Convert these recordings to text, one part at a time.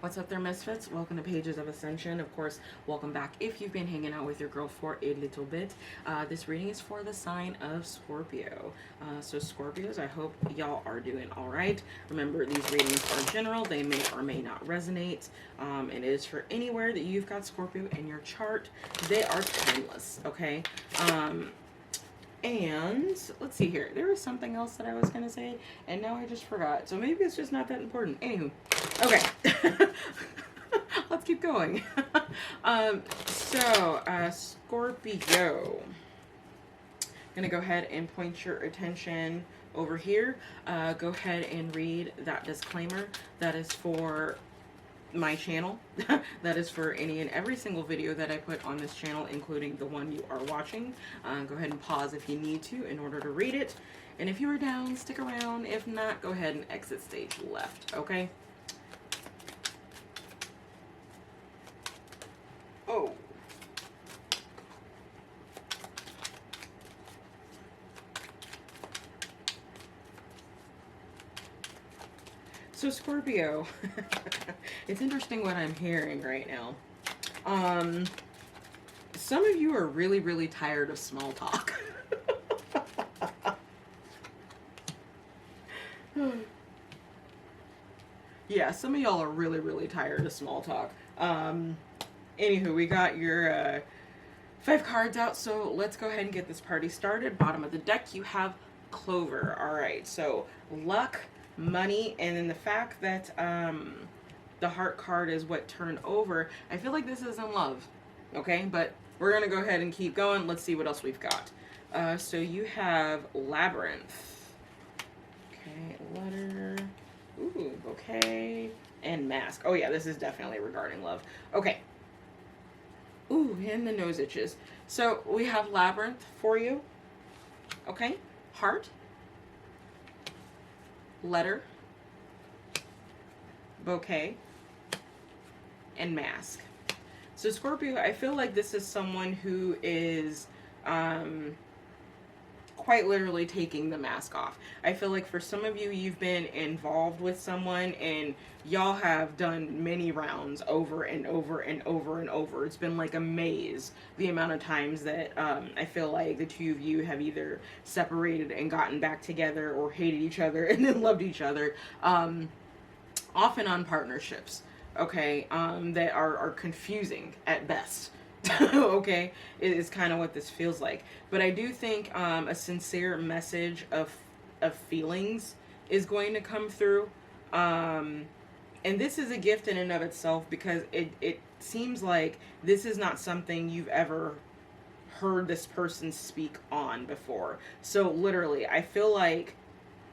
What's up there, misfits? Welcome to Pages of Ascension. Of course, welcome back if you've been hanging out with your girl for a little bit. This reading is for the sign of Scorpio. So Scorpios, I hope y'all are doing all right. Remember, these readings are general. They may or may not resonate. It is for anywhere that you've got Scorpio in your chart. They are timeless, okay? And let's see here. There was something else that I was going to say, and now I just forgot. So maybe it's just not that important. Anywho, okay. Let's keep going. Scorpio. I'm going to go ahead and point your attention over here. Go ahead and read that disclaimer. That is for my channel. That is for any and every single video that I put on this channel, including the one you are watching. Go ahead and pause if you need to in order to read it. And if you are down, stick around. If not, go ahead and exit stage left, okay? Oh. So Scorpio, it's interesting what I'm hearing right now. Some of you are really, really tired of small talk. Yeah, some of y'all are really, really tired of small talk. Anywho, we got your 5 cards out, so let's go ahead and get this party started. Bottom of the deck, you have Clover. All right, so luck, money, and then the fact that the heart card is what turned over. I feel like this is in love, okay? But we're going to go ahead and keep going. Let's see what else we've got. So you have Labyrinth. Okay, letter. Ooh, bouquet. And mask. Oh, yeah, this is definitely regarding love. Okay. Ooh, and the nose itches. So we have Labyrinth for you. Okay. Heart. Letter. Bouquet. And mask. So Scorpio, I feel like this is someone who is quite literally taking the mask off. I feel like for some of you, you've been involved with someone and y'all have done many rounds over and over and over and over. It's been like a maze, the amount of times that I feel like the two of you have either separated and gotten back together or hated each other and then loved each other, off and on partnerships, okay, that are confusing at best. Okay, it is kind of what this feels like. But I do think a sincere message of feelings is going to come through. And this is a gift in and of itself, because it seems like this is not something you've ever heard this person speak on before. So literally, I feel like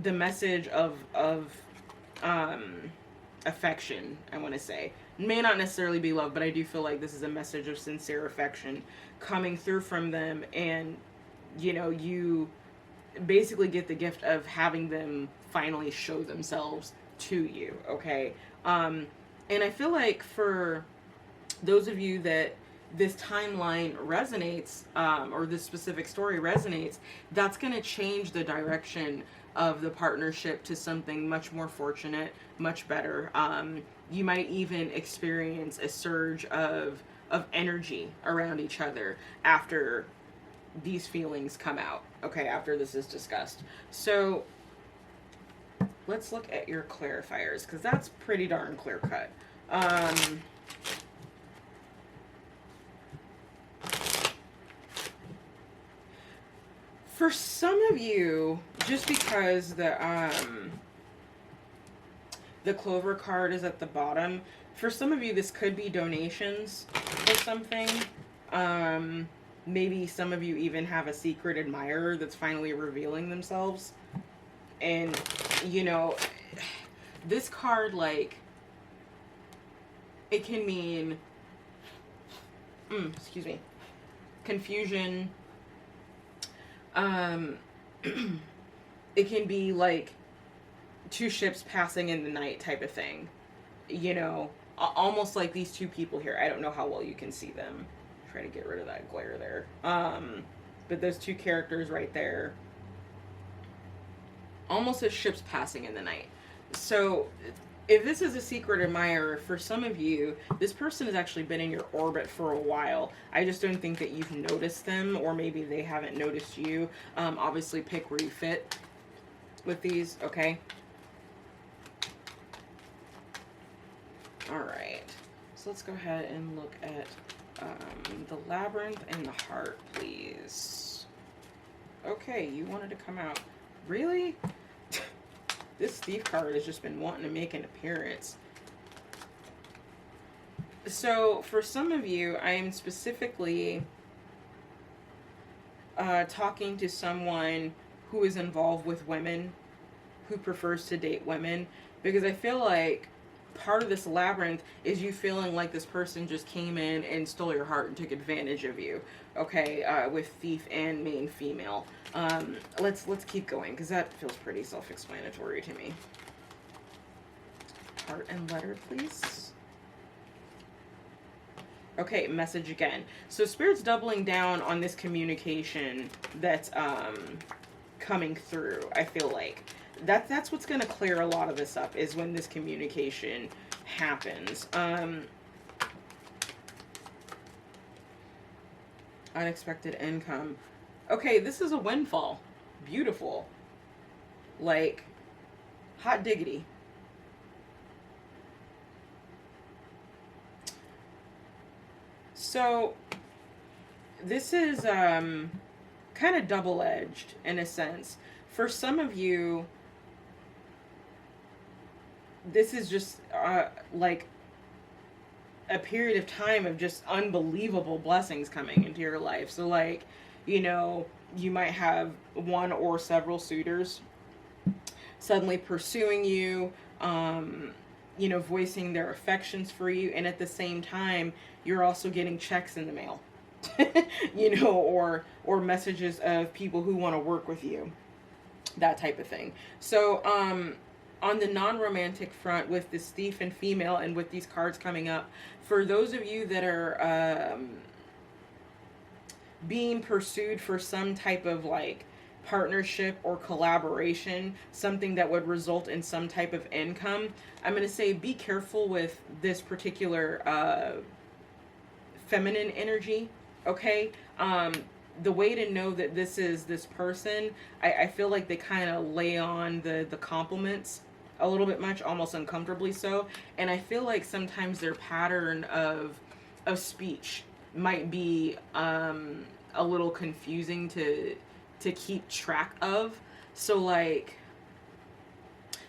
the message of affection, I want to say, may not necessarily be love, but I do feel like this is a message of sincere affection coming through from them, and you know, you basically get the gift of having them finally show themselves to you, okay? And I feel like for those of you that this timeline resonates, or this specific story resonates, that's going to change the direction of the partnership to something much more fortunate, much better. You might even experience a surge of energy around each other after these feelings come out, okay, after this is discussed. So let's look at your clarifiers, because that's pretty darn clear cut. For some of you, just because the Clover card is at the bottom, for some of you this could be donations or something. Maybe some of you even have a secret admirer that's finally revealing themselves. And, you know, this card, like, it can mean, excuse me, confusion. Um, it can be like two ships passing in the night type of thing. You know, almost like these two people here. I don't know how well you can see them. Try to get rid of that glare there. But those two characters right there, almost as ships passing in the night. So if this is a secret admirer, for some of you, this person has actually been in your orbit for a while. I just don't think that you've noticed them, or maybe they haven't noticed you. Obviously, pick where you fit with these, okay? All right. So let's go ahead and look at the labyrinth and the heart, please. Okay, you wanted to come out. Really? This thief card has just been wanting to make an appearance. So, for some of you, I am specifically talking to someone who is involved with women, who prefers to date women, because I feel like part of this labyrinth is you feeling like this person just came in and stole your heart and took advantage of you. Okay, with thief and main female. Let's keep going, because that feels pretty self-explanatory to me. Heart and letter, please. Okay, message again. So Spirit's doubling down on this communication that's coming through, I feel like. That's what's going to clear a lot of this up, is when this communication happens. Unexpected income. Okay, this is a windfall. Beautiful. Like, hot diggity. So, this is kind of double-edged in a sense. For some of you, this is just like a period of time of just unbelievable blessings coming into your life. So, like, you know, you might have one or several suitors suddenly pursuing you, you know, voicing their affections for you, and at the same time, you're also getting checks in the mail, you know, or messages of people who want to work with you, that type of thing. So, on the non-romantic front, with this thief and female, and with these cards coming up, for those of you that are being pursued for some type of like partnership or collaboration, something that would result in some type of income, I'm going to say be careful with this particular feminine energy, okay? The way to know that this is this person, I feel like they kind of lay on the compliments a little bit much, almost uncomfortably so. And I feel like sometimes their pattern of speech might be a little confusing to keep track of. So, like,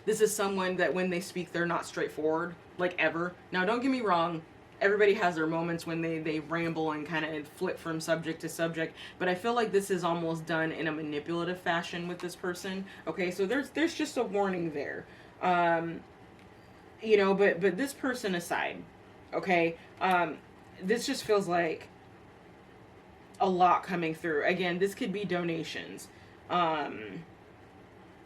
this is someone that when they speak, they're not straightforward, like, ever. Now, don't get me wrong. Everybody has their moments when they ramble and kind of flip from subject to subject, but I feel like this is almost done in a manipulative fashion with this person. Okay, so there's just a warning there. You know, but this person aside, okay, this just feels like a lot coming through. Again, this could be donations,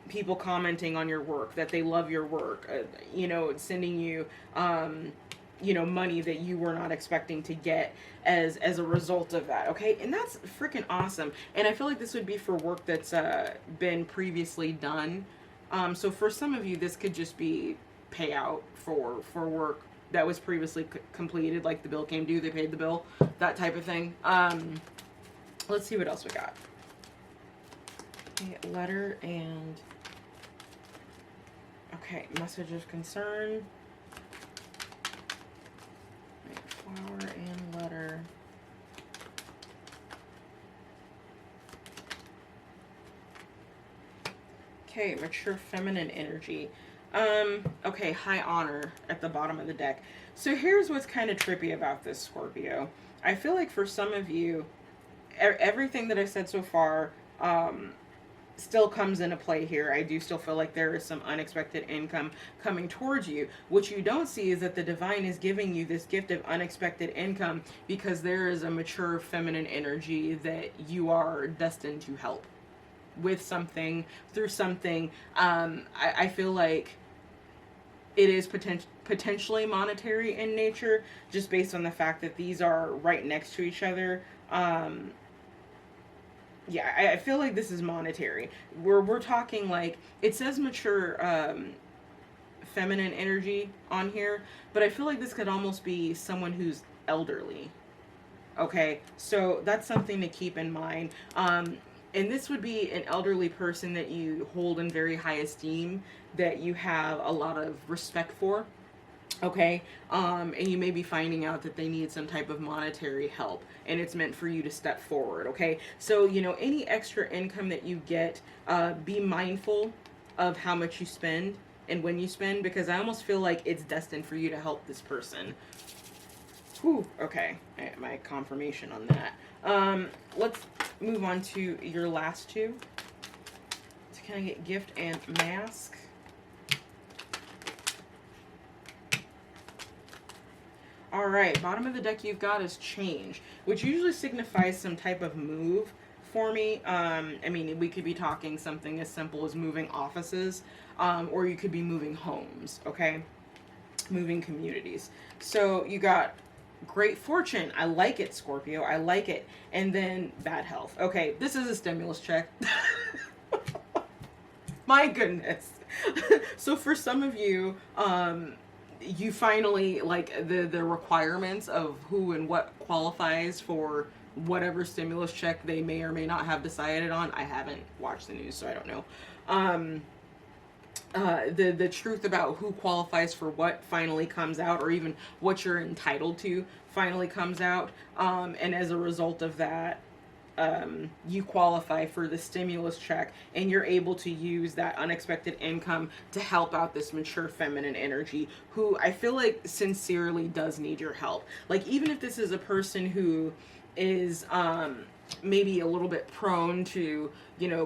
people commenting on your work, that they love your work, you know, sending you, you know, money that you were not expecting to get as a result of that, okay? And that's freaking awesome. And I feel like this would be for work that's been previously done. So for some of you, this could just be payout for work that was previously completed, like the bill came due, they paid the bill, that type of thing. Let's see what else we got. Okay, letter and... Okay, message of concern. Flower and letter. Okay, mature feminine energy. Okay, high honor at the bottom of the deck. So here's what's kind of trippy about this, Scorpio. I feel like for some of you, everything that I said so far, still comes into play here. I do still feel like there is some unexpected income coming towards you. What you don't see is that the divine is giving you this gift of unexpected income because there is a mature feminine energy that you are destined to help with something, through something. I feel like it is potentially monetary in nature, just based on the fact that these are right next to each other. Yeah, I feel like this is monetary. We're talking like, it says mature feminine energy on here, but I feel like this could almost be someone who's elderly. Okay, so that's something to keep in mind. And this would be an elderly person that you hold in very high esteem, that you have a lot of respect for. Okay, and you may be finding out that they need some type of monetary help, and it's meant for you to step forward. Okay, so any extra income that you get, be mindful of how much you spend and when you spend, because I almost feel like it's destined for you to help this person. Whew, okay, my confirmation on that. Let's move on to your last two. So can I get gift and mask? All right, bottom of the deck you've got is change, which usually signifies some type of move for me. I mean, we could be talking something as simple as moving offices, or you could be moving homes, okay? Moving communities. So you got great fortune. I like it, Scorpio. I like it. And then bad health. Okay, this is a stimulus check. My goodness. So for some of you, you finally, like, the requirements of who and what qualifies for whatever stimulus check they may or may not have decided on. I haven't watched the news, so I don't know. The truth about who qualifies for what finally comes out, or even what you're entitled to finally comes out. And as a result of that, you qualify for the stimulus check, and you're able to use that unexpected income to help out this mature feminine energy, who I feel like sincerely does need your help. Like, even if this is a person who is maybe a little bit prone to,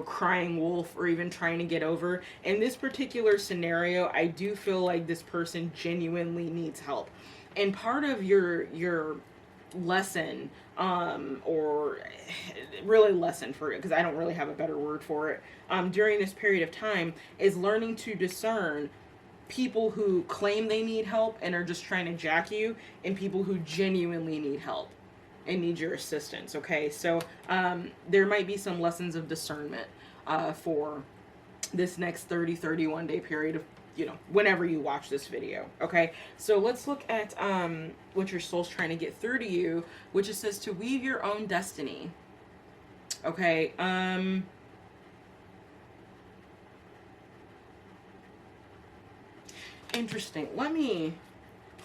crying wolf, or even trying to get over, in this particular scenario, I do feel like this person genuinely needs help. And part of your lesson, or really lesson for it, because I don't really have a better word for it, during this period of time, is learning to discern people who claim they need help and are just trying to jack you, and people who genuinely need help and need your assistance. Okay, so there might be some lessons of discernment for this next 30-31 day period of, whenever you watch this video. Okay, so let's look at what your soul's trying to get through to you, which it says to weave your own destiny. Okay, interesting. Let me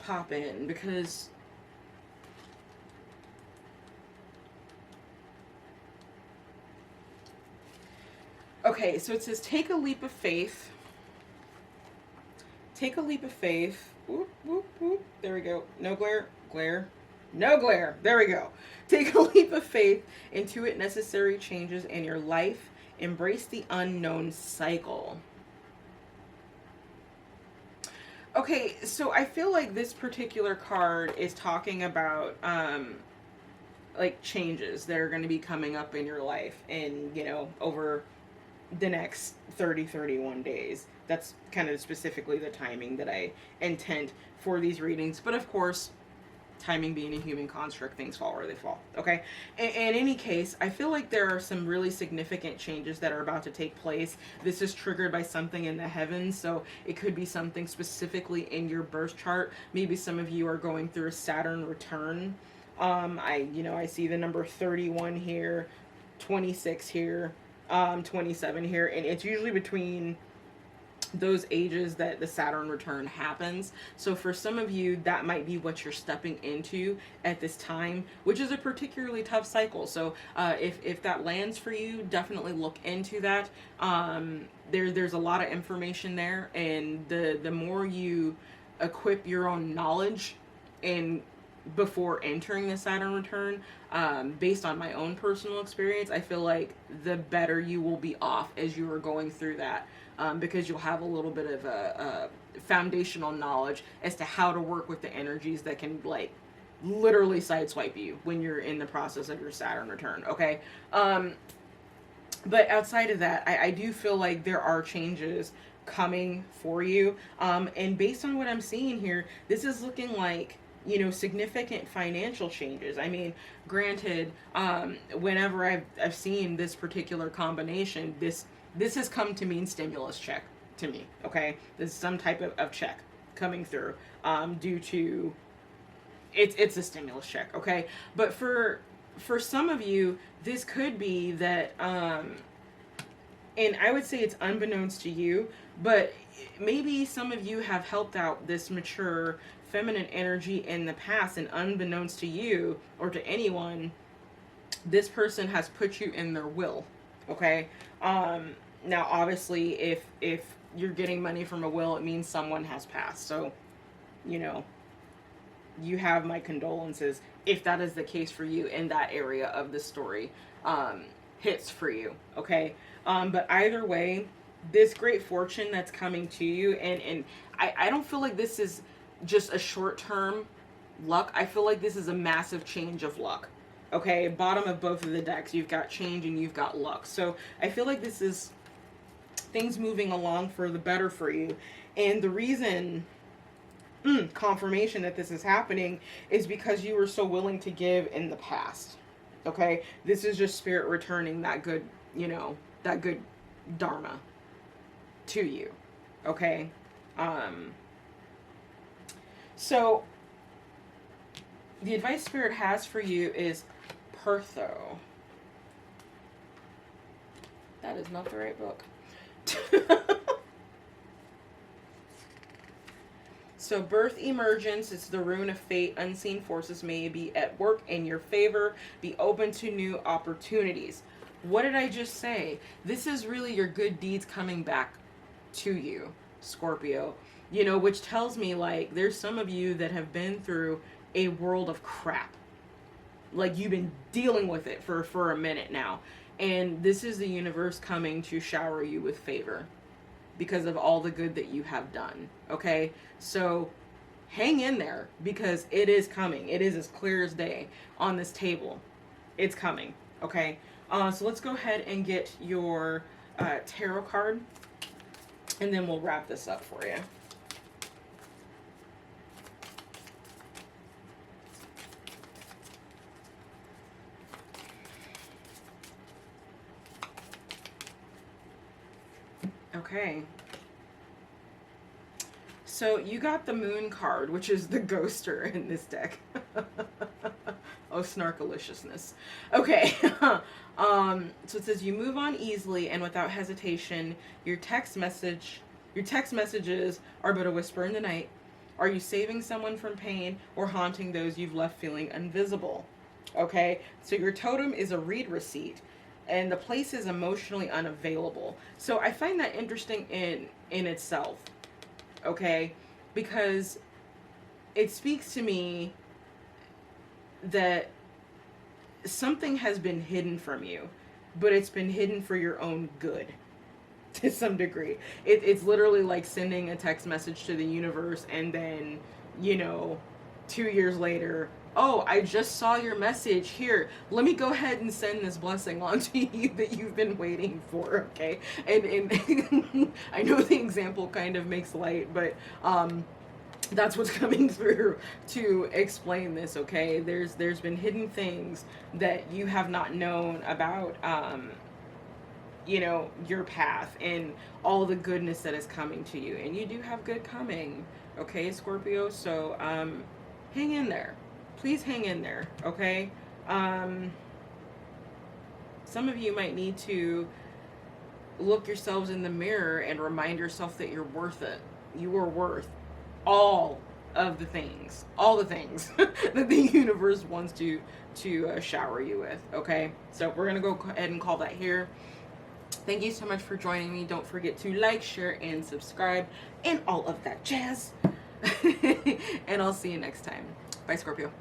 pop in, because okay, so it says take a leap of faith. Take a leap of faith. Whoop, whoop, whoop. There we go. No glare. Glare. No glare. There we go. Take a leap of faith into it necessary changes in your life. Embrace the unknown cycle. Okay, so I feel like this particular card is talking about like changes that are going to be coming up in your life, and over the next 30-31 days. That's kind of specifically the timing that I intend for these readings. But of course, timing being a human construct, things fall where they fall. Okay? In any case, I feel like there are some really significant changes that are about to take place. This is triggered by something in the heavens, so it could be something specifically in your birth chart. Maybe some of you are going through a Saturn return. I see the number 31 here, 26 here, 27 here, and it's usually between those ages that the Saturn return happens. So for some of you, that might be what you're stepping into at this time, which is a particularly tough cycle. So if that lands for you, definitely look into that. There's a lot of information there, and the more you equip your own knowledge and before entering the Saturn return, based on my own personal experience, I feel like the better you will be off as you are going through that, because you'll have a little bit of a foundational knowledge as to how to work with the energies that can like literally sideswipe you when you're in the process of your Saturn return. Okay. But outside of that, I do feel like there are changes coming for you. And based on what I'm seeing here, this is looking like, you know, significant financial changes. I mean, granted, whenever I've seen this particular combination, this has come to mean stimulus check to me. Okay, this is some type of check coming through, due to it's a stimulus check. Okay, but for some of you, this could be that, and I would say it's unbeknownst to you, but maybe some of you have helped out this mature feminine energy in the past, and unbeknownst to you or to anyone, this person has put you in their will. Okay. Now obviously if you're getting money from a will, it means someone has passed. So, you know, you have my condolences if that is the case for you in that area of the story, hits for you. Okay. But either way, this great fortune that's coming to you, and I don't feel like this is just a short-term luck. I feel like this is a massive change of luck. Okay, bottom of both of the decks, you've got change and you've got luck. So I feel like this is things moving along for the better for you. And the reason, confirmation that this is happening is because you were so willing to give in the past. Okay, this is just spirit returning that good, you know, that good dharma to you. Okay. So the advice spirit has for you is Pertho. That is not the right book. So birth emergence, it's the rune of fate. Unseen forces may be at work in your favor. Be open to new opportunities. What did I just say? This is really your good deeds coming back to you, Scorpio. You know, which tells me like there's some of you that have been through a world of crap. Like you've been dealing with it for a minute now. And this is the universe coming to shower you with favor because of all the good that you have done. Okay? So hang in there because it is coming. It is as clear as day on this table. It's coming. Okay? So let's go ahead and get your tarot card, and then we'll wrap this up for you. Okay. So you got the Moon card, which is the ghoster in this deck. Oh, snarkaliciousness. Okay. So it says you move on easily and without hesitation. Your text messages are but a whisper in the night. Are you saving someone from pain or haunting those you've left feeling invisible? Okay. So your totem is a read receipt. And the place is emotionally unavailable. So I find that interesting in itself. Okay? Because it speaks to me that something has been hidden from you, but it's been hidden for your own good to some degree. It's literally like sending a text message to the universe and then, you know, 2 years later, oh, I just saw your message. Here, let me go ahead and send this blessing on to you that you've been waiting for, okay? And I know the example kind of makes light, but that's what's coming through to explain this, okay? There's been hidden things that you have not known about, you know, your path and all the goodness that is coming to you. And you do have good coming, okay, Scorpio? So hang in there. Please hang in there, okay? Some of you might need to look yourselves in the mirror and remind yourself that you're worth it. You are worth all the things that the universe wants to shower you with, okay? So we're going to go ahead and call that here. Thank you so much for joining me. Don't forget to like, share, and subscribe, and all of that jazz. And I'll see you next time. Bye, Scorpio.